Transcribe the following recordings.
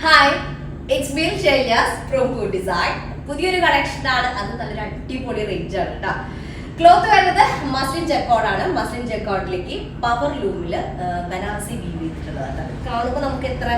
Hi, it's me Shailas from good design. പുതിയൊരു collection ആണ്. അത് നല്ലൊരു അടിപൊളി റേഞ്ച് ആണ് കേട്ടോ. ക്ലോത്ത് വരുന്നത് മസ്ലിൻ ജക്കോർഡാണ്. മസ്ലിൻ ജക്കോർഡിലേക്ക് പവർ ലൂമില് ബനാറസി വീവ് ചെയ്തിട്ടുള്ളതാണ്. കാണുമ്പോൾ നമുക്ക് എത്ര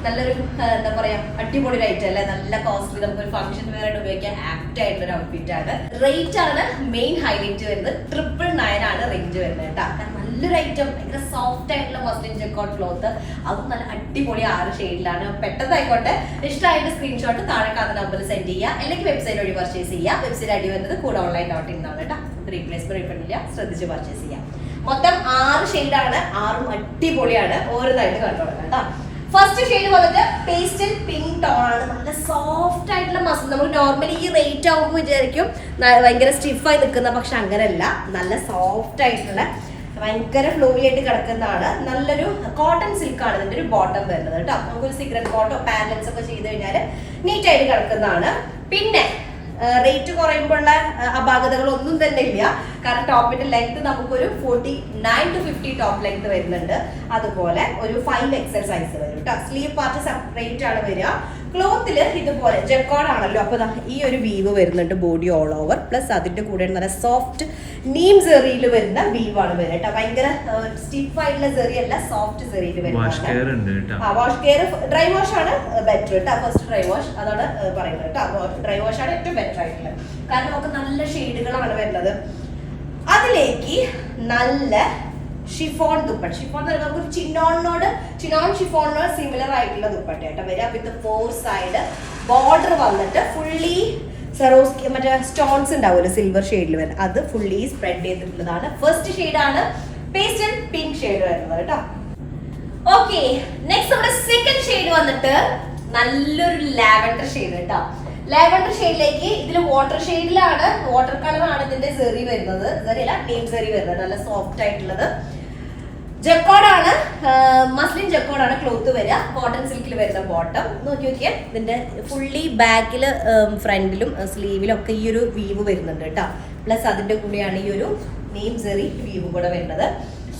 നല്ലൊരു എന്താ പറയാ അടിപൊളി റേറ്റ് അല്ലേ, നല്ല കോസ്റ്റ്ലി, നമുക്കൊരു ഫംഗ്ഷൻ വെയർ ആയിട്ട് ഉപയോഗിക്കാൻ ആപ്റ്റ് ആയിട്ടുള്ള ഒരു ഔട്ട്ഫിറ്റ് ആണ്. റേറ്റ് ആണ് മെയിൻ ഹൈലൈറ്റ് വരുന്നത്. 999 ആണ് റേഞ്ച് വരുന്നത് കേട്ടോ. നല്ലൊരു ഐറ്റം, ഭയങ്കര സോഫ്റ്റ് ആയിട്ടുള്ള മസ്ലിൻ ജക്കോർഡ് ക്ലോത്ത്, അതും നല്ല അടിപൊളി 6 ഷെയ്ഡിലാണ്. പെട്ടെന്നായിക്കോട്ടെ, ഇഷ്ടമായിട്ട് സ്ക്രീൻഷോട്ട് താഴെ കാണുന്ന നമ്പറിൽ സെൻഡ് ചെയ്യുക, അല്ലെങ്കിൽ വെബ്സൈറ്റ് വഴി പർച്ചേസ് ചെയ്യുക. വെബ്സൈറ്റ് അടി വരുന്നത് കൂടെ ഓൺലൈൻ.in ആണ് കേട്ടോ. റീപ്ലേസ്മെന്റ് റീഫണ്ട് ഇല്ല, ശ്രദ്ധിച്ച് പർച്ചേസ് ചെയ്യാം. മൊത്തം 6 ഷെയ്ഡാണ്, 6ഉം അടിപൊളിയാണ്. ഓരോന്നായിട്ട് കണ്ടോളാം കേട്ടോ. ഫസ്റ്റ് ഷെയ്ഡ് വന്നിട്ട് പേസ്റ്റൽ പിങ്ക് ടോൺ ആണ്. നല്ല സോഫ്റ്റ് ആയിട്ടുള്ള മസിൽ. നമ്മൾ നോർമലി ഈ റേറ്റ് ആകുമ്പോൾ വിചാരിക്കും ഭയങ്കര സ്റ്റിഫായി നിൽക്കുന്ന, പക്ഷെ അങ്ങനെയല്ല. നല്ല സോഫ്റ്റ് ആയിട്ടുള്ള ഭയങ്കര ഫ്ലോയി ആയിട്ട് കിടക്കുന്നതാണ്. നല്ലൊരു കോട്ടൺ സിൽക്കാണ് ഇതിന്റെ ഒരു ബോട്ടം വരുന്നത് കേട്ടോ. നമുക്കൊരു സിഗരറ്റ് ബോട്ടോ പാനൽസ് ഒക്കെ ചെയ്ത് കഴിഞ്ഞാൽ നീറ്റ് ആയിട്ട് കിടക്കുന്നതാണ്. പിന്നെ റേറ്റ് കുറയുമ്പോഴുള്ള അപാകതകളൊന്നും തന്നെ ഇല്ല. കാരണം ടോപ്പിന്റെ ലെങ്ത് നമുക്കൊരു 49 to 50 ടോപ്പ് ലെങ്ത് വരുന്നുണ്ട്. അതുപോലെ ഒരു 5XL സൈസ് വരും കേട്ടോ. സ്ലീവ് പാർട്ട് സെപ്പറേറ്റ് ആണ് വരിക. ക്ലോത്തിൽ ഇതുപോലെ ജക്കോർഡ് ആണല്ലോ, അപ്പൊ ഈ ഒരു വീവ് വരുന്നുണ്ട് ബോഡി ഓൾ ഓവർ. പ്ലസ് അതിന്റെ കൂടെ നല്ല സോഫ്റ്റ് നീം സെറിയിൽ വരുന്ന വീവാണ് വരിക കേട്ടോ. ഭയങ്കര സ്റ്റിഫ് ആയിട്ടുള്ള സെറി അല്ല, സോഫ്റ്റ് സെറിയിൽ വരുന്നത്. വാഷ് കെയർ ഡ്രൈ വാഷ് ആണ് ബെറ്റർ കേട്ടോ. ഫസ്റ്റ് ഡ്രൈ വാഷ് അതാണ് പറയുന്നത് കേട്ടോ. ഡ്രൈ വാഷ് ആണ് ഏറ്റവും ബെറ്റർ ആയിട്ടുള്ളത്. കാരണം നമുക്ക് നല്ല ഷെയ്ഡുകളാണ് വരുന്നത്. അതിലേക്ക് നല്ല ഷിഫോൺ ദുപ്പട്ട. ഷിഫോൺ എന്ന് പറയുമ്പോൾ നമുക്ക് ചിനോൺ ഷിഫോണിനോട് സിമിലർ ആയിട്ടുള്ള ദുപ്പട്ട കേട്ടോ വരിക. വിത്ത് 4 സൈഡ് ബോർഡർ വന്നിട്ട് ഫുള്ളി സെറോസ്കി മറ്റേ സ്റ്റോൺസ് ഉണ്ടാവുമല്ലോ സിൽവർ ഷെയ്ഡിൽ വരുന്നത്, അത് ഫുള്ളി സ്പ്രെഡ് ചെയ്തിട്ടുള്ളതാണ്. ഫസ്റ്റ് ഷെയ്ഡാണ് പേസ്റ്റൽ പിങ്ക് ഷെയ്ഡ് വരുന്നത് കേട്ടോ. ഓക്കെ, നെക്സ്റ്റ് നമ്മുടെ സെക്കൻഡ് ഷെയ്ഡ് വന്നിട്ട് നല്ലൊരു ലാവൻഡർ ഷെയ്ഡ് കേട്ടോ. ലാവൻഡർ ഷെയ്ഡിലേക്ക് ഇതിൽ വാട്ടർ ഷെയ്ഡിലാണ്, വാട്ടർ കളറാണ് ഇതിന്റെ സെറി വരുന്നത്. സെറി അല്ല, നെയിം സെറി വരുന്നത്. നല്ല സോഫ്റ്റ് ആയിട്ടുള്ളത് ജക്കോർഡാണ്, മസ്ലിൻ ജക്കോർഡാണ് ക്ലോത്ത് വരിക. കോട്ടൺ സിൽക്കിൽ വരുന്ന ബോട്ടം നോക്കി നോക്കിയാൽ ഇതിന്റെ ഫുള്ളി ബാക്കില് ഫ്രണ്ടിലും സ്ലീവിലും ഒക്കെ ഈ ഒരു വീവ് വരുന്നുണ്ട് കേട്ടോ. പ്ലസ് അതിന്റെ കൂടെയാണ് ഈ ഒരു നെയിം സെറി വീവ് കൂടെ വരുന്നത്.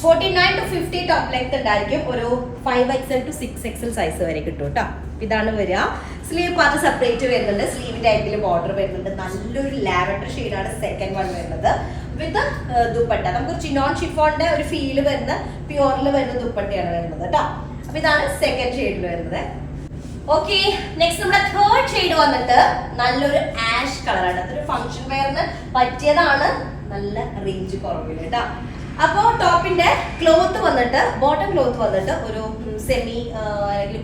49 to 50 ടോപ്പ് ലെങ്ത് ഉണ്ടായിരിക്കും. ഒരു 5XL to 6XL സൈസ് വരെ കിട്ടും കേട്ടോ. ഇതാണ് വരിക. സ്ലീവ് പാർട്ട് സെപ്പറേറ്റ് വരുന്നുണ്ട്. സ്ലീവ് ടൈപ്പിൽ ബോർഡർ വരുന്നുണ്ട്. നല്ലൊരു ലാവൻഡർ ഷെയ്ഡാണ് സെക്കൻഡ് വൺ വരുന്നത്. വിത്ത് ദുപ്പട്ട നമുക്ക് ചിനോൺ ഷിഫോണിന്റെ ഒരു ഫീല് വരുന്ന പ്യൂറിൽ വരുന്ന ദുപ്പട്ടയാണ് വരുന്നത് കേട്ടോ. അപ്പൊ ഇതാണ് സെക്കൻഡ് ഷെയ്ഡിൽ വരുന്നത്. ഓക്കെ, നെക്സ്റ്റ് നമ്മുടെ തേർഡ് ഷെയ്ഡ് വന്നിട്ട് നല്ലൊരു ആഷ് കളറാണ്. അതൊരു ഫംഗ്ഷൻ വെയറിന് പറ്റിയതാണ്. നല്ല റേഞ്ച് കുറവില്ല കേട്ടോ. അപ്പോ ടോപ്പിന്റെ ക്ലോത്ത് വന്നിട്ട് ബോട്ടം ക്ലോത്ത് വന്നിട്ട് ഒരു സെമി അല്ലെങ്കിൽ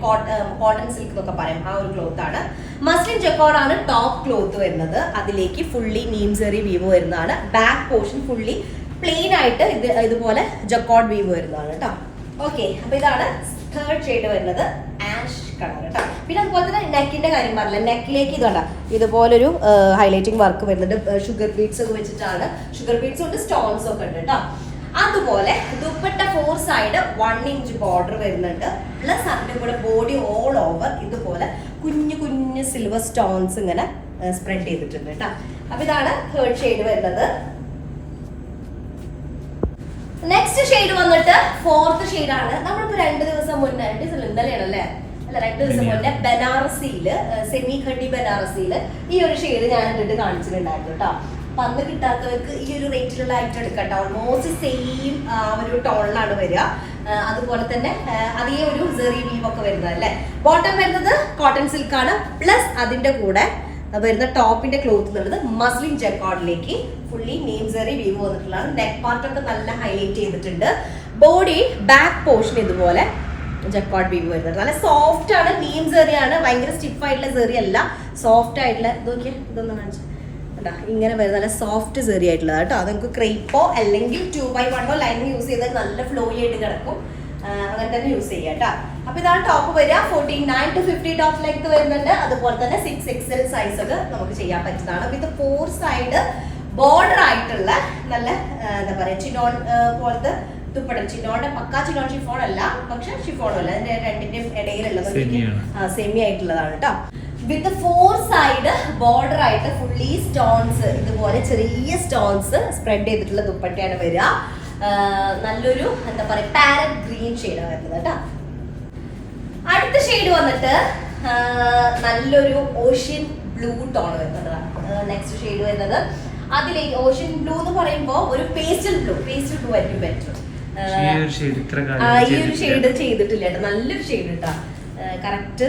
കോട്ടൺ സിൽക്ക് എന്നൊക്കെ പറയും, ആ ഒരു ക്ലോത്ത് ആണ്. മസ്ലിൻ ജക്കോർഡ് ആണ് ടോപ്പ് ക്ലോത്ത് വരുന്നത്. അതിലേക്ക് ഫുള്ളി നീം സെറി വീവ് വരുന്നതാണ്. ബാക്ക് പോർഷൻ ഫുള്ളി പ്ലെയിൻ ആയിട്ട് ഇതുപോലെ ജക്കോർഡ് വീവ് വരുന്നതാണ് കേട്ടോ. ഓക്കെ, അപ്പൊ ഇതാണ് തേർഡ് ഷെയ്ഡ് വരുന്നത്, ആഷ് കളർ കേട്ടോ. പിന്നെ അതുപോലെ തന്നെ നെക്കിന്റെ കാര്യം പറഞ്ഞില്ല. നെക്കിലേക്ക് ഇതുണ്ട ഇതുപോലൊരു ഹൈലൈറ്റിംഗ് വർക്ക് വരുന്നുണ്ട്. ഷുഗർ ബീഡ്സ് ഒക്കെ വെച്ചിട്ടാണ്. ഷുഗർ ബീഡ്സ് ഉണ്ട്, സ്റ്റോൺസ് ഒക്കെ ഉണ്ട് കേട്ടോ. അതുപോലെ ദുപ്പട്ട 4 സൈഡ് 1 ഇഞ്ച് ബോർഡർ വരുന്നുണ്ട്. പ്ലസ് അതിന്റെ കൂടെ ബോഡി ഓൾ ഓവർ ഇതുപോലെ കുഞ്ഞു കുഞ്ഞു സിൽവർ സ്റ്റോൺസ് ഇങ്ങനെ സ്പ്രെഡ് ചെയ്തിട്ടുണ്ട് കേട്ടോ. അപ്പൊ ഇതാണ് തേർഡ് ഷെയ്ഡ് വരുന്നത്. നെക്സ്റ്റ് ഷെയ്ഡ് വന്നിട്ട് ഫോർത്ത് ഷെയ്ഡ് ആണ്. നമ്മളിപ്പോ 2 ദിവസം മുന്നേ ഇന്നലെയാണല്ലേ അല്ല 2 ദിവസം മുന്നേ ബനാറസിയില് സെമി ഖഡി ബനാറസിയില് ഈ ഒരു ഷെയ്ഡ് ഞാൻ ഇട്ടിട്ട് കാണിച്ചിട്ടുണ്ടായിരുന്നു കേട്ടോ. അപ്പൊ അന്ന് കിട്ടാത്തവർക്ക് ഈ ഒരു റേറ്റിലുള്ള ഐറ്റം എടുക്കട്ടോ. ഓൾമോസ്റ്റ് സെയിം ഒരു ടോണിലാണ് വരിക. അതുപോലെ തന്നെ അതേ ഒരു സെറി വീവ് ഒക്കെ വരുന്നത് അല്ലേ. ബോട്ടം വരുന്നത് കോട്ടൺ സിൽക്ക് ആണ്. പ്ലസ് അതിന്റെ കൂടെ വരുന്ന ടോപ്പിന്റെ ക്ലോത്ത് എന്നുള്ളത് മസ്ലിൻ ജക്കോർഡിലേക്ക് ഫുള്ളി നെയിം സെറി വീവ് വന്നിട്ടുള്ളതാണ്. നെക്ക് പാർട്ട് ഒക്കെ നല്ല ഹൈലൈറ്റ് ചെയ്തിട്ടുണ്ട്. ബോഡി ബാക്ക് പോർഷൻ ഇതുപോലെ ജക്കോർഡ് വീവ് വരുന്നത്. നല്ല സോഫ്റ്റ് ആണ്, നെയിം സെറി ആണ്. ഭയങ്കര സ്റ്റിഫ് ആയിട്ടുള്ള സെറി അല്ല, സോഫ്റ്റ് ആയിട്ടുള്ള ഇതൊക്കെ ഇതൊന്നും കാണിച്ചു ഇങ്ങനെ വരുന്നത്. നല്ല സോഫ്റ്റ് സെറി ആയിട്ടുള്ളത് കേട്ടോ. അത് നമുക്ക് ക്രേപ്പോ അല്ലെങ്കിൽ 2x1 ലൈനിങ് യൂസ് ചെയ്താൽ നല്ല ഫ്ലോയി ആയിട്ട് കിടക്കും. അങ്ങനെ തന്നെ യൂസ് ചെയ്യാം കേട്ടോ. അപ്പൊ ഇതാണ് ടോപ്പ് വരിക. 49 to 50 ടോപ്പ് ലെങ്ത് വരുന്നുണ്ട്. അതുപോലെ തന്നെ 6XL സൈസ് ഒക്കെ നമുക്ക് ചെയ്യാൻ പറ്റുന്നതാണ്. വിത്ത് 4 സൈഡ് ബോർഡർ ആയിട്ടുള്ള നല്ല എന്താ പറയാ ചിനോൺ പോലത്തെ ദുപ്പട്ട. ചിനോന്റെ പക്കാ ചിനോൺ ഷിഫോൺ അല്ല, പക്ഷെ ഷിഫോണും അല്ല, അതിന്റെ രണ്ടിന്റെയും ഇടയിലുള്ളത് സെമി ആയിട്ടുള്ളതാണ് കേട്ടോ. വിത്ത് 4 സൈഡ് ബോർഡർ ആയിട്ട് ഫുള്ളി സ്റ്റോൺസ് ഇതുപോലെ ചെറിയ സ്റ്റോൺസ് സ്പ്രെഡ് ചെയ്തിട്ടുള്ള ദുപ്പട്ടയാണ് വരിക. നല്ലൊരു എന്താ പറയാ പാരറ്റ് ഗ്രീൻ ഷെയ്ഡാണ് വരുന്നത് കേട്ടോ. അടുത്ത ഷെയ്ഡ് വന്നിട്ട് നല്ലൊരു ഓഷ്യൻ ബ്ലൂ ടോൺ വരുന്നത്. നെക്സ്റ്റ് ഷെയ്ഡ് വരുന്നത് അതിലേക്ക് ഓഷ്യൻ ബ്ലൂ എന്ന് പറയുമ്പോൾ ഒരു പേസ്റ്റൽ ബ്ലൂ ആയിരിക്കും ബെറ്റർ. ഈ ഒരു ഷെയ്ഡ് ചെയ്തിട്ടില്ല കേട്ടോ, നല്ലൊരു ഷെയ്ഡ് കേട്ടോ. കറക്റ്റ്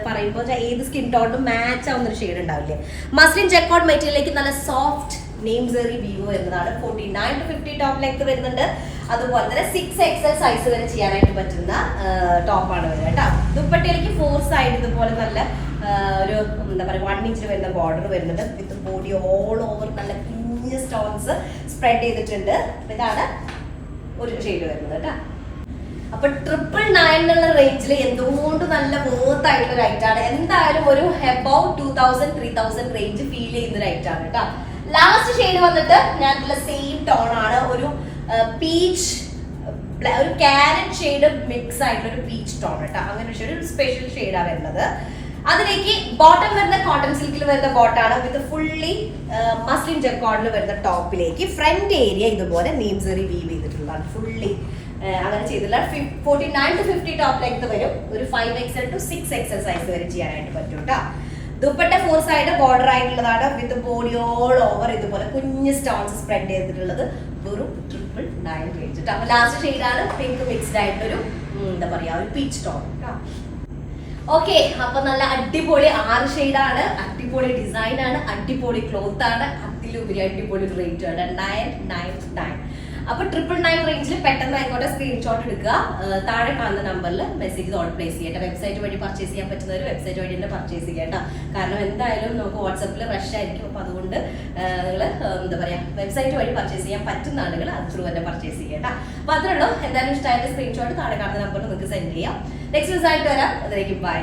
പറയുമ്പോൾ ഏത് സ്കിൻ ടോണും മാച്ച് ആവുന്ന ഒരു ഷെയ്ഡ് ഉണ്ടാവില്ലേ. മസ്ലിൻ ജക്കോട്ട് മെറ്റീരിയലിലേക്ക് നല്ല സോഫ്റ്റ് നെയിം സെറി വീവ് വരുന്നതാണ്. 49 to 50 ടോപ്പ് ലെങ്ത് വരുന്നുണ്ട്. അതുപോലെ തന്നെ 6XL സൈസ് വരെ ചെയ്യാനായിട്ട് പറ്റുന്ന ടോപ്പാണ് വരുന്നത് കേട്ടോ. ദുപ്പട്ടയിലേക്ക് 4 സൈഡ് ഇതുപോലെ നല്ല ഒരു എന്താ പറയുക 1 ഇഞ്ചിൽ വരുന്ന ബോർഡർ വരുന്നുണ്ട്. വിത്ത് ബോഡി ഓൾ ഓവർ നല്ല കുഞ്ഞ സ്റ്റോൺസ് സ്പ്രെഡ് ചെയ്തിട്ടുണ്ട്. ഇതാണ് ഒരു ഷെയ്ഡ് വരുന്നത് കേട്ടോ. അപ്പൊ 999 എന്നുള്ള റേഞ്ചിൽ എന്തുകൊണ്ട് നല്ല വർത്ത് ആയിട്ടുള്ള ഒരു ഐറ്റാണ്. എന്തായാലും ഒരു അബൌ 2000-3000 റേഞ്ച് ഫീൽ ചെയ്യുന്ന ഒരു ഐറ്റാണ് കേട്ടോ. ലാസ്റ്റ് ഷെയ്ഡ് വന്നിട്ട് ഞാൻ സെയിം ടോൺ ആണ്. ഒരു പീച്ച് ഒരു ക്യാരറ്റ് ഷെയ്ഡ് മിക്സ് ആയിട്ടുള്ള ഒരു പീച്ച് ടോൺ കേട്ടോ. അങ്ങനെ ഒരു സ്പെഷ്യൽ ഷെയ്ഡാണ് വരുന്നത്. അതിലേക്ക് ബോട്ടം വരുന്ന കോട്ടൺ സിൽക്കിൽ വരുന്ന ബോട്ടാണ് വിത്ത് ഫുള്ളി മസ്ലിൻ ജക്കോർഡിൽ വരുന്ന ടോപ്പിലേക്ക് ഫ്രണ്ട് ഏരിയ ഇതുപോലെ നെയിം സെറി വീവ് ചെയ്തിട്ടുള്ളതാണ്. ഫുള്ളി അങ്ങനെ ചെയ്തില്ല. 49 to 50 ടോപ്പ് ലെങ്ത് വരും. ഒരു 5XL to 6XL സൈസ് വരെ ചെയ്യാനായിട്ട് പറ്റും കേട്ടോ. ദുപ്പട്ട 4 സൈഡ് ബോർഡർ ആയിട്ടുള്ളതാണ്. വിത്ത് ബോഡി ഓൾ ഓവർ ഇതുപോലെ കുഞ്ഞ് സ്റ്റോൺസ് സ്പ്രെഡ് ചെയ്തിട്ടുള്ളത്. വെറും 999 റേഞ്ച് കേട്ടോ. അപ്പൊ ലാസ്റ്റ് ഷെയ്ഡാണ് പിങ്ക് മിക്സ്ഡ് ആയിട്ടൊരു എന്താ പറയാ ഒരു പീച്ച് ടോൺ കേട്ടോ. ഓക്കെ, അപ്പൊ നല്ല അടിപൊളി 6 ഷെയ്ഡാണ്. അടിപൊളി ഡിസൈൻ ആണ്, അടിപൊളി ക്ലോത്ത് ആണ്, അതിലുപരി അടിപൊളി റേറ്റ് ആണ് 999. അപ്പൊ 999 റേഞ്ചിൽ പെട്ടെന്ന് ആയിക്കോട്ടെ സ്ക്രീൻഷോട്ട് എടുക്കുക. താഴെ കാണുന്ന നമ്പറിൽ മെസ്സേജ് ഓർഡർ പ്ലേസ് ചെയ്യട്ടെ. വെബ്സൈറ്റ് വഴി പർച്ചേസ് ചെയ്യാൻ പറ്റുന്നവർ വെബ്സൈറ്റ് വഴി തന്നെ പർച്ചേസ് ചെയ്യട്ടോ. കാരണം എന്തായാലും നമുക്ക് വാട്സപ്പിൽ റഷ് ആയിരിക്കും. അപ്പൊ അതുകൊണ്ട് നിങ്ങൾ എന്താ പറയാ വെബ്സൈറ്റ് വഴി പർച്ചേസ് ചെയ്യാൻ പറ്റുന്ന ആളുകൾ അത് ത്രൂ തന്നെ പർച്ചേസ് ചെയ്യട്ടോ. അപ്പൊ അത്രേ ഉള്ളൂ. എന്തായാലും ഇഷ്ടമായിട്ട് സ്ക്രീൻഷോട്ട് താഴെ കാണുന്ന നമ്പറിൽ നിങ്ങൾക്ക് സെൻഡ് ചെയ്യാം. നെക്സ്റ്റ് ദിവസമായിട്ട് വരാം. അതിലേക്ക് ബൈ.